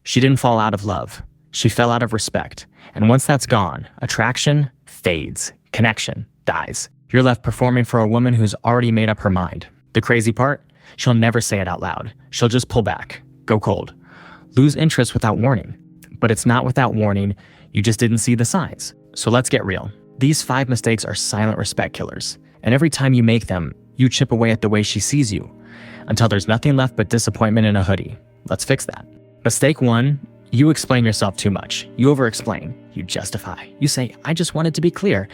She didn't fall out of love. She fell out of respect. And once that's gone, attraction fades, connection dies. You're left performing for a woman who's already made up her mind. The crazy part? She'll never say it out loud. She'll just pull back, go cold, lose interest without warning. But it's not without warning, you just didn't see the signs. So let's get real. These 5 mistakes are silent respect killers. And every time you make them, you chip away at the way she sees you, until there's nothing left but disappointment in a hoodie. Let's fix that. Mistake 1, you explain yourself too much. You over-explain. You justify. You say, I just wanted to be clear.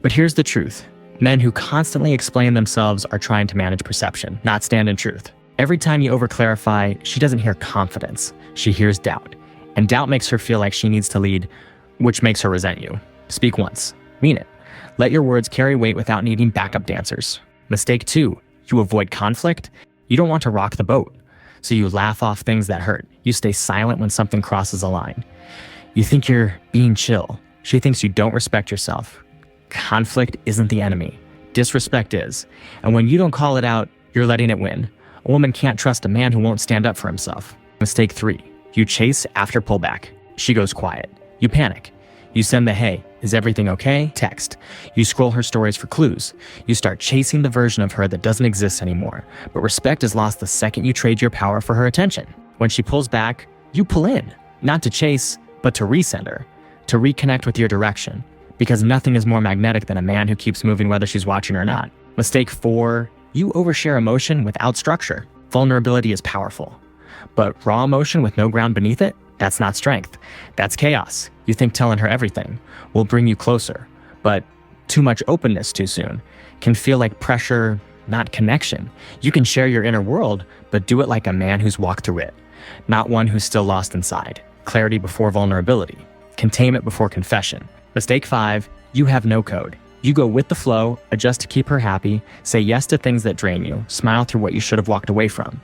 But here's the truth. Men who constantly explain themselves are trying to manage perception, not stand in truth. Every time you over-clarify, she doesn't hear confidence. She hears doubt. And doubt makes her feel like she needs to lead, which makes her resent you. Speak once. Mean it. Let your words carry weight without needing backup dancers. Mistake 2, you avoid conflict. You don't want to rock the boat, so you laugh off things that hurt. You stay silent when something crosses a line. You think you're being chill. She thinks you don't respect yourself. Conflict isn't the enemy. Disrespect is. And when you don't call it out, you're letting it win. A woman can't trust a man who won't stand up for himself. Mistake 3, you chase after pullback. She goes quiet. You panic. You send the hey, is everything okay? Text. You scroll her stories for clues. You start chasing the version of her that doesn't exist anymore. But respect is lost the second you trade your power for her attention. When she pulls back, you pull in. Not to chase, but to resend her. To reconnect with your direction. Because nothing is more magnetic than a man who keeps moving whether she's watching or not. Mistake 4, you overshare emotion without structure. Vulnerability is powerful. But raw emotion with no ground beneath it? That's not strength. That's chaos. You think telling her everything will bring you closer, but too much openness too soon can feel like pressure, not connection. You can share your inner world, but do it like a man who's walked through it, not one who's still lost inside. Clarity before vulnerability. Containment before confession. Mistake 5, you have no code. You go with the flow, adjust to keep her happy, say yes to things that drain you, smile through what you should have walked away from.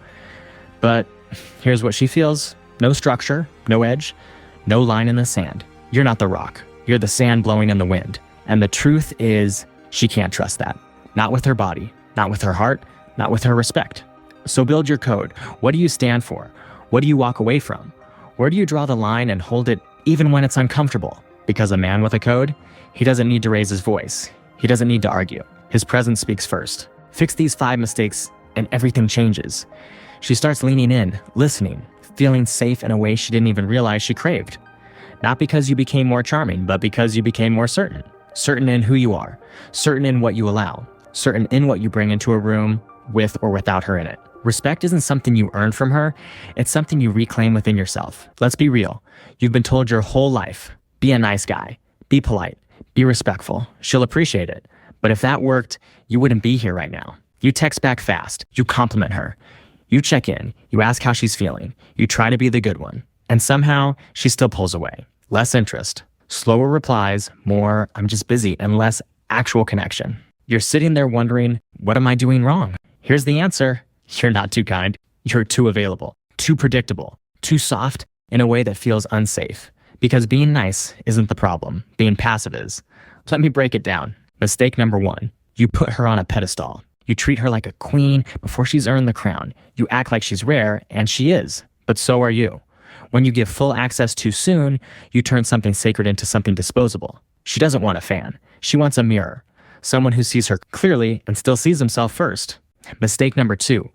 But here's what she feels. No structure, no edge, no line in the sand. You're not the rock. You're the sand blowing in the wind. And the truth is, she can't trust that. Not with her body, not with her heart, not with her respect. So build your code. What do you stand for? What do you walk away from? Where do you draw the line and hold it even when it's uncomfortable? Because a man with a code, he doesn't need to raise his voice. He doesn't need to argue. His presence speaks first. Fix these 5 mistakes and everything changes. She starts leaning in, listening, feeling safe in a way she didn't even realize she craved. Not because you became more charming, but because you became more certain. Certain in who you are, certain in what you allow, certain in what you bring into a room with or without her in it. Respect isn't something you earn from her, it's something you reclaim within yourself. Let's be real. You've been told your whole life, be a nice guy, be polite, be respectful. She'll appreciate it. But if that worked, you wouldn't be here right now. You text back fast, you compliment her. You check in, you ask how she's feeling, you try to be the good one, and somehow she still pulls away. Less interest, slower replies, more I'm just busy, and less actual connection. You're sitting there wondering, what am I doing wrong? Here's the answer. You're not too kind. You're too available, too predictable, too soft in a way that feels unsafe. Because being nice isn't the problem, being passive is. Let me break it down. Mistake number 1, you put her on a pedestal. You treat her like a queen before she's earned the crown. You act like she's rare, and she is, but so are you. When you give full access too soon, you turn something sacred into something disposable. She doesn't want a fan. She wants a mirror. Someone who sees her clearly and still sees himself first. Mistake number 2,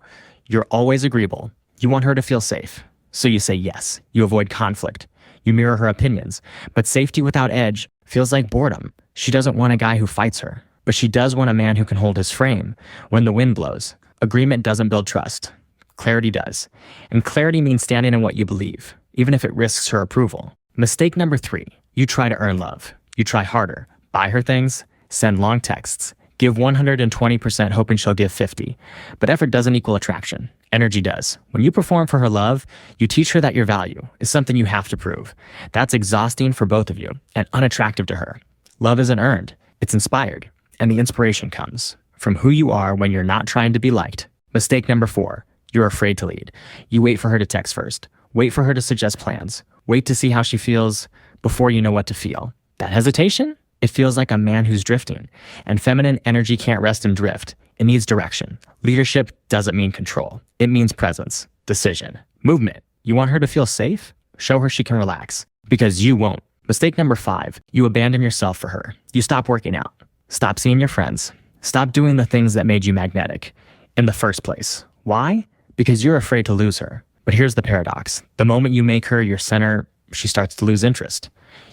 you're always agreeable. You want her to feel safe. So you say yes. You avoid conflict. You mirror her opinions. But safety without edge feels like boredom. She doesn't want a guy who fights her. But she does want a man who can hold his frame when the wind blows. Agreement doesn't build trust. Clarity does. And clarity means standing in what you believe, even if it risks her approval. Mistake number 3, you try to earn love. You try harder. Buy her things, send long texts, give 120% hoping she'll give 50. But effort doesn't equal attraction. Energy does. When you perform for her love, you teach her that your value is something you have to prove. That's exhausting for both of you and unattractive to her. Love isn't earned. It's inspired. And the inspiration comes from who you are when you're not trying to be liked. Mistake number 4, you're afraid to lead. You wait for her to text first. Wait for her to suggest plans. Wait to see how she feels before you know what to feel. That hesitation? It feels like a man who's drifting. And feminine energy can't rest and drift. It needs direction. Leadership doesn't mean control. It means presence, decision, movement. You want her to feel safe? Show her she can relax. Because you won't. Mistake number 5, you abandon yourself for her. You stop working out. Stop seeing your friends. Stop doing the things that made you magnetic in the first place. Why? Because you're afraid to lose her. But here's the paradox. The moment you make her your center, she starts to lose interest.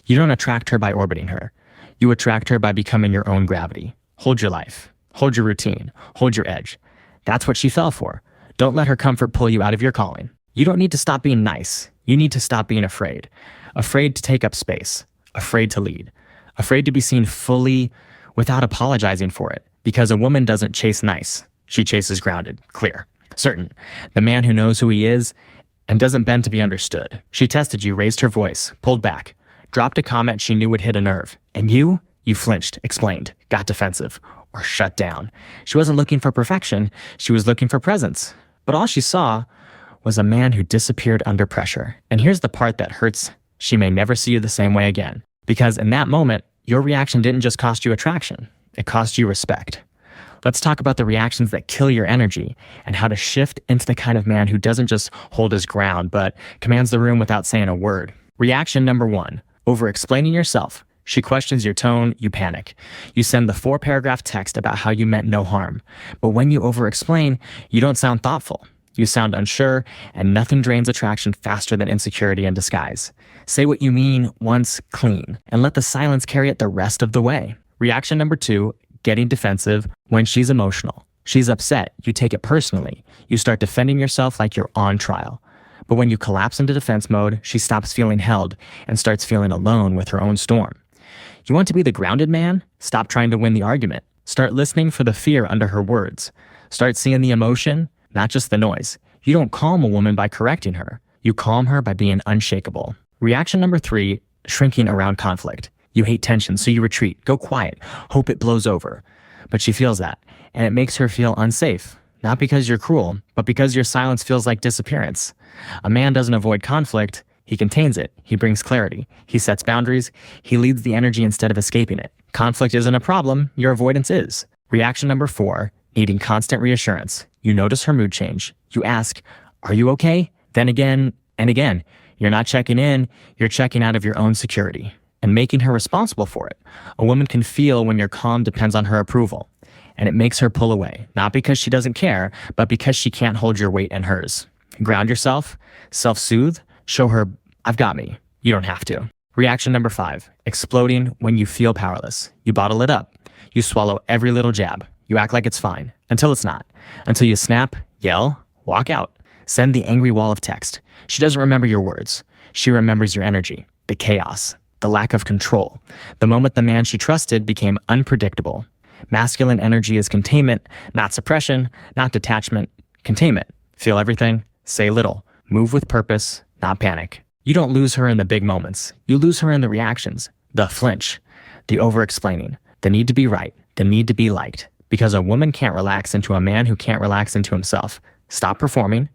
You don't attract her by orbiting her. You attract her by becoming your own gravity. Hold your life. Hold your routine. Hold your edge. That's what she fell for. Don't let her comfort pull you out of your calling. You don't need to stop being nice. You need to stop being afraid. Afraid to take up space. Afraid to lead. Afraid to be seen fully without apologizing for it. Because a woman doesn't chase nice. She chases grounded, clear, certain. The man who knows who he is and doesn't bend to be understood. She tested you, raised her voice, pulled back, dropped a comment she knew would hit a nerve. And you flinched, explained, got defensive, or shut down. She wasn't looking for perfection. She was looking for presence. But all she saw was a man who disappeared under pressure. And here's the part that hurts. She may never see you the same way again. Because in that moment, your reaction didn't just cost you attraction. It cost you respect. Let's talk about the reactions that kill your energy and how to shift into the kind of man who doesn't just hold his ground, but commands the room without saying a word. Reaction number 1, over-explaining yourself. She questions your tone, you panic. You send the 4-paragraph text about how you meant no harm. But when you over-explain, you don't sound thoughtful. You sound unsure, and nothing drains attraction faster than insecurity in disguise. Say what you mean once clean, and let the silence carry it the rest of the way. Reaction number 2, getting defensive when she's emotional. She's upset, you take it personally. You start defending yourself like you're on trial. But when you collapse into defense mode, she stops feeling held and starts feeling alone with her own storm. You want to be the grounded man? Stop trying to win the argument. Start listening for the fear under her words. Start seeing the emotion, not just the noise. You don't calm a woman by correcting her. You calm her by being unshakable. Reaction number 3, shrinking around conflict. You hate tension, so you retreat, go quiet, hope it blows over. But she feels that, and it makes her feel unsafe. Not because you're cruel, but because your silence feels like disappearance. A man doesn't avoid conflict, he contains it, he brings clarity, he sets boundaries, he leads the energy instead of escaping it. Conflict isn't a problem, your avoidance is. Reaction number 4, needing constant reassurance. You notice her mood change. You ask, are you okay? Then again and again. You're not checking in, you're checking out of your own security. And making her responsible for it. A woman can feel when your calm depends on her approval. And it makes her pull away, not because she doesn't care, but because she can't hold your weight and hers. Ground yourself, self-soothe, show her, I've got me. You don't have to. Reaction number 5, exploding when you feel powerless. You bottle it up. You swallow every little jab. You act like it's fine, until it's not. Until you snap, yell, walk out. Send the angry wall of text. She doesn't remember your words. She remembers your energy, the chaos, the lack of control. The moment the man she trusted became unpredictable. Masculine energy is containment, not suppression, not detachment. Containment. Feel everything, say little. Move with purpose, not panic. You don't lose her in the big moments. You lose her in the reactions, the flinch, the over-explaining, the need to be right, the need to be liked. Because a woman can't relax into a man who can't relax into himself. Stop performing.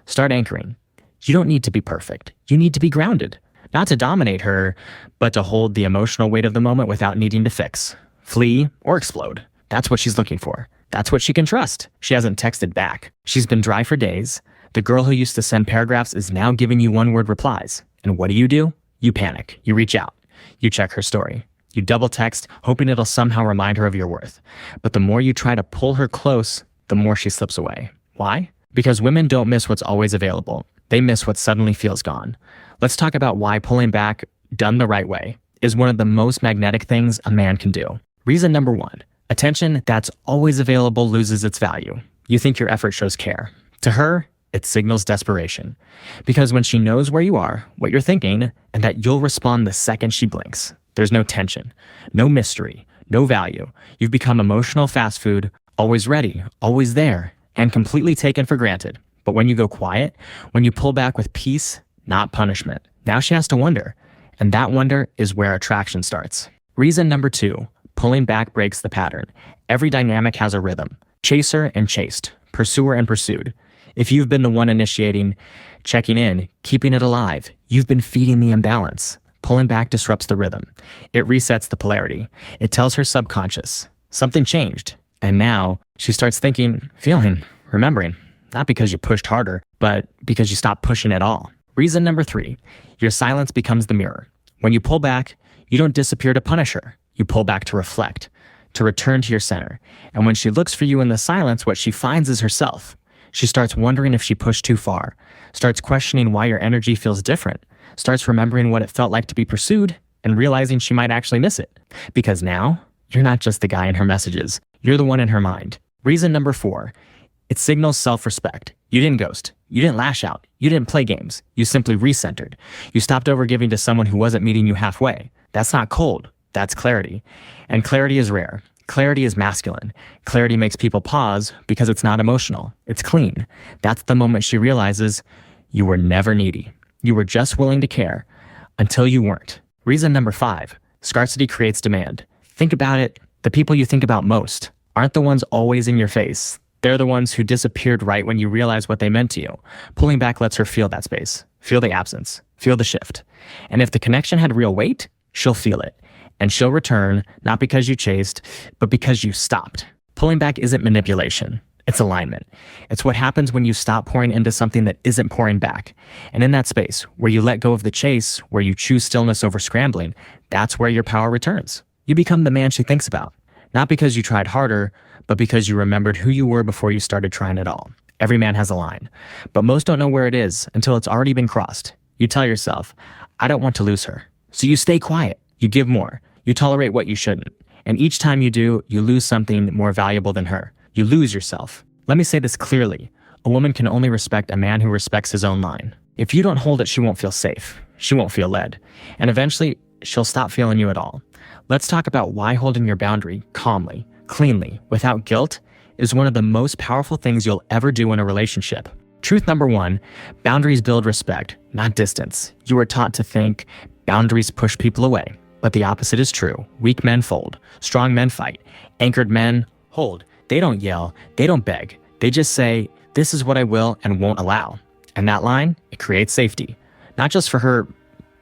Start anchoring. You don't need to be perfect. You need to be grounded. Not to dominate her, but to hold the emotional weight of the moment without needing to fix, flee, or explode. That's what she's looking for. That's what she can trust. She hasn't texted back. She's been dry for days. The girl who used to send paragraphs is now giving you one-word replies. And what do? You panic. You reach out. You check her story. You double text, hoping it'll somehow remind her of your worth. But the more you try to pull her close, the more she slips away. Why? Because women don't miss what's always available. They miss what suddenly feels gone. Let's talk about why pulling back, done the right way, is one of the most magnetic things a man can do. Reason number 1, attention that's always available loses its value. You think your effort shows care. To her, it signals desperation. Because when she knows where you are, what you're thinking, and that you'll respond the second she blinks, there's no tension, no mystery, no value. You've become emotional fast food, always ready, always there, and completely taken for granted. But when you go quiet, when you pull back with peace, not punishment, now she has to wonder. And that wonder is where attraction starts. Reason number 2, pulling back breaks the pattern. Every dynamic has a rhythm. Chaser and chased, pursuer and pursued. If you've been the one initiating, checking in, keeping it alive, you've been feeding the imbalance. Pulling back disrupts the rhythm. It resets the polarity. It tells her subconscious, something changed. And now she starts thinking, feeling, remembering, not because you pushed harder, but because you stopped pushing at all. Reason number 3, your silence becomes the mirror. When you pull back, you don't disappear to punish her. You pull back to reflect, to return to your center. And when she looks for you in the silence, what she finds is herself. She starts wondering if she pushed too far, starts questioning why your energy feels different, starts remembering what it felt like to be pursued, and realizing she might actually miss it. Because now, you're not just the guy in her messages, you're the one in her mind. Reason number 4, it signals self-respect. You didn't ghost. You didn't lash out. You didn't play games. You simply recentered. You stopped overgiving to someone who wasn't meeting you halfway. That's not cold. That's clarity. And clarity is rare. Clarity is masculine. Clarity makes people pause because it's not emotional. It's clean. That's the moment she realizes you were never needy. You were just willing to care until you weren't. Reason number 5, scarcity creates demand. Think about it. The people you think about most aren't the ones always in your face. They're the ones who disappeared right when you realize what they meant to you. Pulling back lets her feel that space, feel the absence, feel the shift. And if the connection had real weight, she'll feel it. And she'll return, not because you chased, but because you stopped. Pulling back isn't manipulation. It's alignment. It's what happens when you stop pouring into something that isn't pouring back. And in that space, where you let go of the chase, where you choose stillness over scrambling, that's where your power returns. You become the man she thinks about. Not because you tried harder, but because you remembered who you were before you started trying at all. Every man has a line, but most don't know where it is until it's already been crossed. You tell yourself, I don't want to lose her. So you stay quiet. You give more. You tolerate what you shouldn't. And each time you do, you lose something more valuable than her. You lose yourself. Let me say this clearly. A woman can only respect a man who respects his own line. If you don't hold it, she won't feel safe. She won't feel led. And eventually, she'll stop feeling you at all. Let's talk about why holding your boundary calmly, cleanly, without guilt is one of the most powerful things you'll ever do in a relationship. Truth number 1, boundaries build respect, not distance. You were taught to think boundaries push people away, but the opposite is true. Weak men fold, strong men fight, anchored men hold. They don't yell, they don't beg. They just say, this is what I will and won't allow. And that line, it creates safety, not just for her,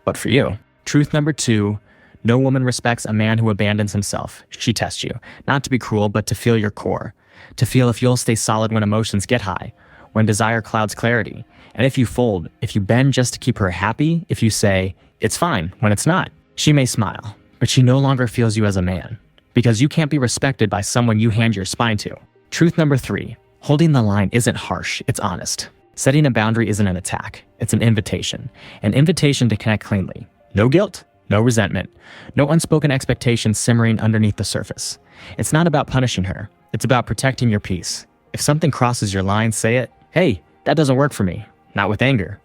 but for you. Truth number 2, no woman respects a man who abandons himself. She tests you, not to be cruel, but to feel your core, to feel if you'll stay solid when emotions get high, when desire clouds clarity. And if you fold, if you bend just to keep her happy, if you say, it's fine, when it's not, she may smile, but she no longer feels you as a man, because you can't be respected by someone you hand your spine to. Truth number 3, holding the line isn't harsh, it's honest. Setting a boundary isn't an attack, it's an invitation to connect cleanly. No guilt. No resentment, no unspoken expectations simmering underneath the surface. It's not about punishing her. It's about protecting your peace. If something crosses your line, say it. Hey, that doesn't work for me. Not with anger,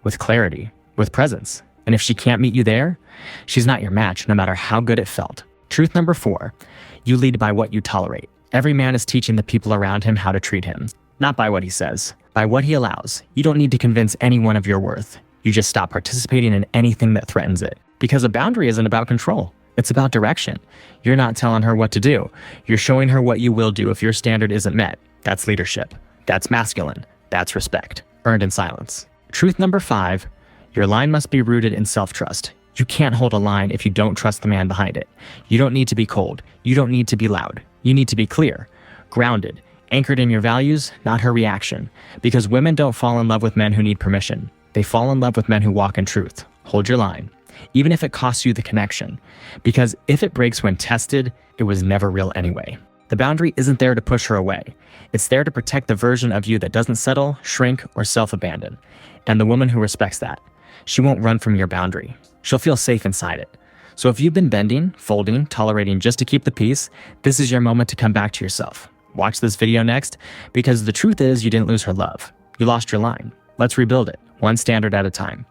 with clarity, with presence. And if she can't meet you there, she's not your match, no matter how good it felt. Truth number 4, you lead by what you tolerate. Every man is teaching the people around him how to treat him, not by what he says, by what he allows. You don't need to convince anyone of your worth. You just stop participating in anything that threatens it. Because a boundary isn't about control. It's about direction. You're not telling her what to do. You're showing her what you will do if your standard isn't met. That's leadership. That's masculine. That's respect, earned in silence. Truth number 5, your line must be rooted in self-trust. You can't hold a line if you don't trust the man behind it. You don't need to be cold. You don't need to be loud. You need to be clear, grounded, anchored in your values, not her reaction. Because women don't fall in love with men who need permission. They fall in love with men who walk in truth. Hold your line, even if it costs you the connection. Because if it breaks when tested, it was never real anyway. The boundary isn't there to push her away. It's there to protect the version of you that doesn't settle, shrink, or self-abandon. And the woman who respects that, she won't run from your boundary. She'll feel safe inside it. So if you've been bending, folding, tolerating just to keep the peace, this is your moment to come back to yourself. Watch this video next, because the truth is you didn't lose her love. You lost your line. Let's rebuild it, one standard at a time.